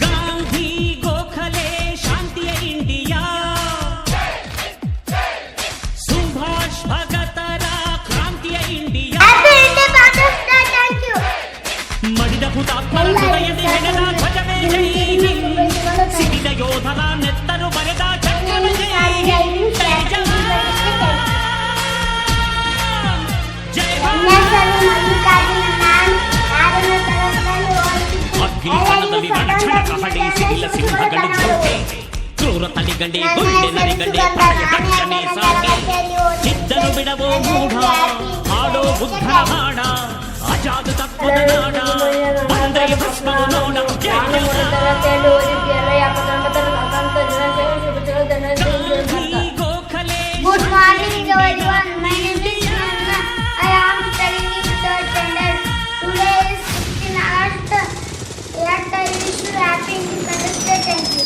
ಗಾಂಧಿ ಗೋಖಲೆ ಶಾಂತಿಯ ಇಂಡಿಯಾ, ಸುಭಾಷ್ ಭಗತರ ಕ್ರಾಂತಿಯ ಇಂಡಿಯಾ, ಮಡಿದ ಹುತಾತ್ಮರ ಹೃದಯದ ಹೆಣದ ಧ್ವಜವೇ ಜೈ ಹಿಂದ್, ಸಿಡಿದ ಯೋಧರ ನೆತ್ತರು ಬರೆದ ಚಕ್ರವೇ ಜೈ ಹಿಂದ್, ಜೈ ಜವಾನ್, ಜೈ ಅಗ್ನಿಕಣದಲ್ಲಿ ರಣಕ್ಷಣಕ ಹಡೆ ಸಿಡಿಲ ಸಿಂಹಗಳು ಜೋಕೆ, ಕ್ರೂರ ತಲಿಗಂಡೆ ಗುಂಡೆ ನರಿಗಂಡೆ ಪ್ರಳಯ ಗರ್ಜನೆ ಸಾಗೆ, ಚಿದ್ದನು ಬಿಡವೋ ಮೂಢ ಹಾಡೋ ಬುದ್ಧನ ಹಾಡ, ಆಜಾದ ತತ್ವದ ನಾಡ ಬಂದೆ ಭಸ್ಮವು ನೋಡ, Gokhale. Good morning everyone, my name is Nanda. I am studying in third standard. Today is 16 August. Yet I wish you happy Independence Day. Thank you.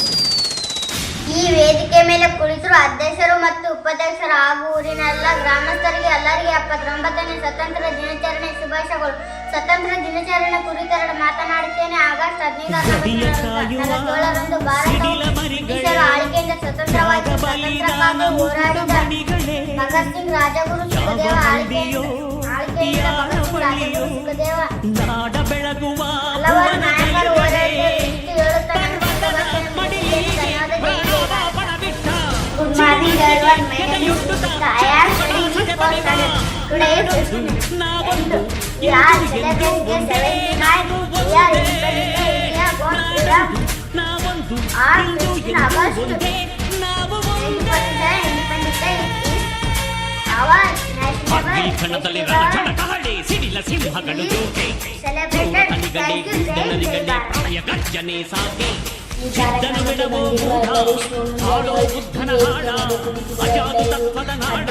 ಈ ವೇದಿಕೆ ಮೇಲೆ ಕುಳಿತರು ಅಧ್ಯಕ್ಷರು ಮತ್ತು ಉಪಾಧ್ಯಕ್ಷರು ಹಾಗೂ ಊರಿನ ಎಲ್ಲ ಗ್ರಾಮಸ್ಥರಿಗೆ ಎಲ್ಲರಿಗೆ 79ನೇ ಸ್ವತಂತ್ರ ದಿನಾಚರಣೆ ಶುಭಾಶಯಗಳು. ಸ್ವತಂತ್ರ ದಿನಾಚರಣೆ ಕುರಿತು ಮಾತನಾಡುತ್ತೇನೆ. ಆಗಸ್ಟ್ 15 ಭಾರತವು ಬ್ರಿಟಿಷರ ಆಳ್ವಿಕೆಯಿಂದ ಸ್ವತಂತ್ರವಾಗಿ ಸ್ವಾತಂತ್ರ್ಯಕ್ಕಾಗಿ ಹೋರಾಡಿದ ಭಗತ್ ಸಿಂಗ್, ರಾಜಗುರು ಸುಖದೇವ ಆಳ್ವಿಕೆಯಿಂದ ಭಗತ್ ಸಿಂಗ್, ರಾಜಗುರು ಸುಖದೇವ ಹಲವಾರು ನಾಯಕರು ಹೋರಾಡಿದ ಹೇಳುತ್ತಾರೆ. Good morning everyone, my name is Deepika. I am studying in fourth standard. Today is 15th. We are celebrating 79 year Independence Day. India got freedom on 15 August. Independence Day is our national celebrated. Thank you, Jai Hind. ಈ ಕಾರ್ಯಕ್ರಮಕ್ಕೆ ಬಂದಿರುವ ಎಲ್ಲರಿಗೂ ಹಾಡೋ ಬುದ್ಧನ ಹಾಡ, ಅಜಾದ ತತ್ವದ ನಾಡ,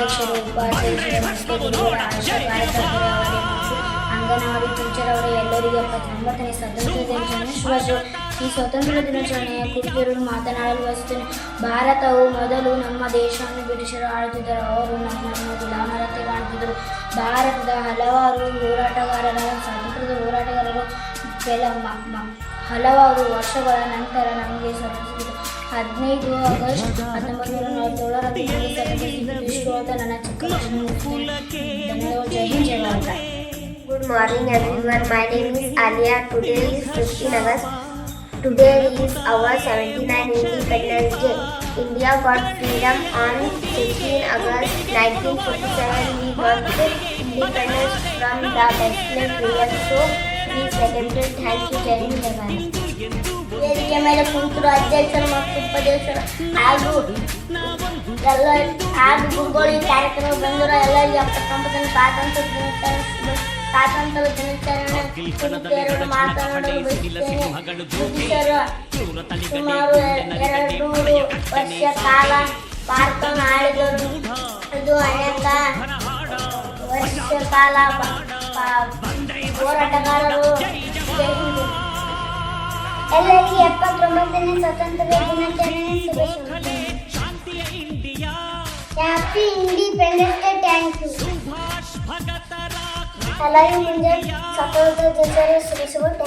anganwadi teacher ಅವರ ಎಲ್ಲರಿಗೂ 79ನೇ ಸ್ವಾತಂತ್ರ್ಯ ದಿನಾಚರಣೆ ಶುಭಾಶಯಗಳು. ಈ ಸ್ವಾತಂತ್ರ್ಯ ದಿನಾಚರಣೆಯ ಕುರಿತು ಮಾತನಾಡಲು ಬಯಸುತ್ತೇನೆ. ಭಾರತವು ಮೊದಲು ನಮ್ಮ ದೇಶವನ್ನು ಬ್ರಿಟಿಷರು ಆಳುತ್ತಿದ್ದರು. ಅವರು ನಮ್ಮನ್ನು ಗುಲಾಮರಂತೆ ಕಾಣುತ್ತಿದ್ದರು. ಭಾರತದ ಹಲವಾರು ಹೋರಾಟಗಾರರ ಸ್ವಾತಂತ್ರ್ಯದ ಹೋರಾಟಗಾರರು ಹಲವಾರು ವರ್ಷಗಳ ನಂತರ ನಮಗೆ ಸ್ವಾತಂತ್ರ್ಯ 15 ಆಗಸ್ಟ್ 1947ರಂದು ವಿಶ್ವದ ನನ್ನ ಚಿಕ್ಕ ಜೈ ಹಿಂದ್, ಜೈ Bharat. Good morning everyone, my name is Alia. Today is 15 August. Today is our 79th Independence Day. India got freedom on 15 August 1947. We got the independence from the enslaved period. So we celebrate. Thank you, Jai Hind, Jai Bharat. ವೇದಿಕೆ ಮೇಲೆ ಕುಳಿತರು ಅಧ್ಯಕ್ಷರು ಮತ್ತು ಉಪಾಧ್ಯಕ್ಷರು ಹಾಗೂ ಗುರುಗಳು ಈ ಕಾರ್ಯಕ್ರಮ ಬಂದರು. ಎಲ್ಲರಿಗೆ 79ನೇ ಸ್ವಾತಂತ್ರ್ಯ ದಿನಾಚರಣೆ ಕುರಿತು ಮಾತನಾಡಲು ಬಯಸುತ್ತೇನೆ. ಬ್ರಿಟಿಷರು ಸುಮಾರು 200 ವರ್ಷ ಕಾಲ ಭಾರತವನ್ನು ಆಳಿದರು. ಇದು ಅನೇಕ ವರ್ಷ ಕಾಲ ಹೋರಾಟಗಾರರು. ಎಲ್ಲರಿಗೆ 79ನೇ ಸ್ವಾತಂತ್ರ್ಯ ದಿನಾಚರಣೆ ಶುಭಾಶಯಗಳು. Happy independence day. Thank you. ಎಲ್ಲರಿಗೂ ಮುಂದೆ ಸ್ವಾತಂತ್ರ್ಯ ದಿನಾಚರಣೆ ಶುಭಾಶಯಗಳು.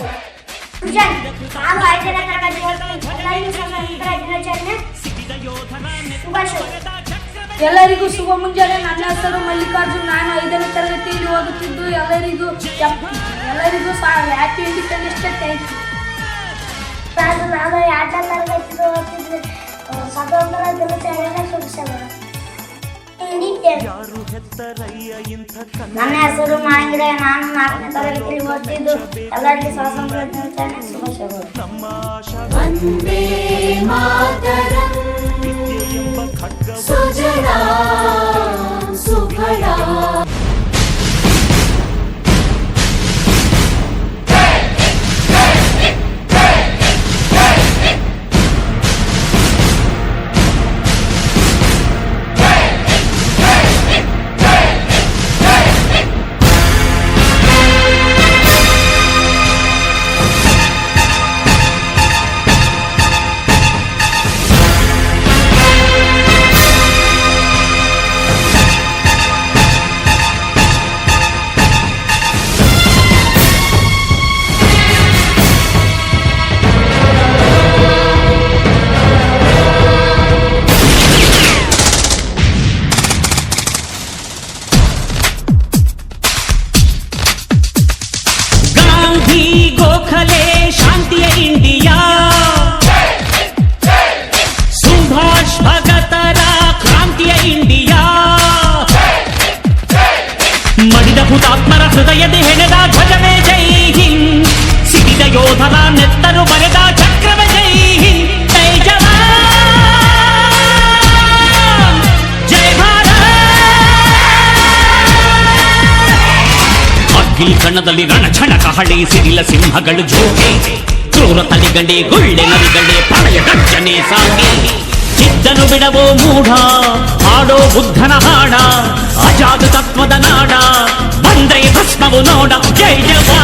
ನಾನು 5ನೇ ತರಗತಿ ಓದ್ತೀನಿ. ಎಲ್ಲರಿಗೂ ಸ್ವಾತಂತ್ರ್ಯ ದಿನಾಚರಣೆ ಶುಭಾಶಯಗಳು. ಎಲ್ಲರಿಗೂ ಶುಭ ಮುಂಜಾನೆ. ನನ್ನ ಹೆಸರು ಮಲ್ಲಿಕಾರ್ಜುನ್. ನಾನು 5ನೇ ತರಗತಿಯಲ್ಲಿ ಓದುತ್ತಿದ್ದು. ಎಲ್ಲರಿಗೂ happy independence day. Thank you. ನಾನು 2ನೇ ತರಗತಿ ಓದುತ್ತಿದ್ದೆ. ಸ್ವಾತಂತ್ರ್ಯ ದಿನಾಚರಣೆ ಶುಭಾಶಯಗಳು. ನನ್ನ ಹೆಸರು ಮಾಂಗಿರೆ. ನಾನು 4ನೇ ತರಗತಿಯಲ್ಲಿ ಓದುತ್ತಿದ್ದು. ಎಲ್ಲರಿಗೂ ಸ್ವಾತಂತ್ರ್ಯ ದಿನಾಚರಣೆ ಶುಭಾಶಯಗಳು. ವಂದೇ ಮಾತರಂ ಸುಜಲಾ ಸುಫಲಾ. ಹೃದಯದಿ ಹೆಣೆದ ಧ್ವಜವೇ ಜೈ ಹಿಂದ್, ಸಿಡಿದ ಯೋಧರ ನೆತ್ತರು ಬರೆದ ಚಕ್ರವೇ ಜೈ ಹಿಂದ್, ಜೈ ಜವಾನ್ ಜೈ ಭಾರತ್. ಕಾರ್ಗಿಲ್ ಕಣದಲ್ಲಿ ರಣಛಣಕ ಹಳಿ ಸಿಡಿಲ ಸಿಂಹಗಳು ಜೋಕೆ, ಕ್ರೂರ ತಲಿಗಂಡೆ ಗುಳ್ಳೆ ನರಿಗಂಡೆ ಪ್ರಳಯ ಗರ್ಜನೆ ಸಾಗೆ. ಚಿದ್ದನು ಬಿಡವೋ ಮೂಢ, ಹಾಡೋ ಬುದ್ಧನ ಹಾಡ, ಅಜಾದ ತತ್ವದ ನಾಡ, ಬಂದ್ರೆ ಭಸ್ಮವು ನೋಡ. ಜೈ ಜವಾನ್.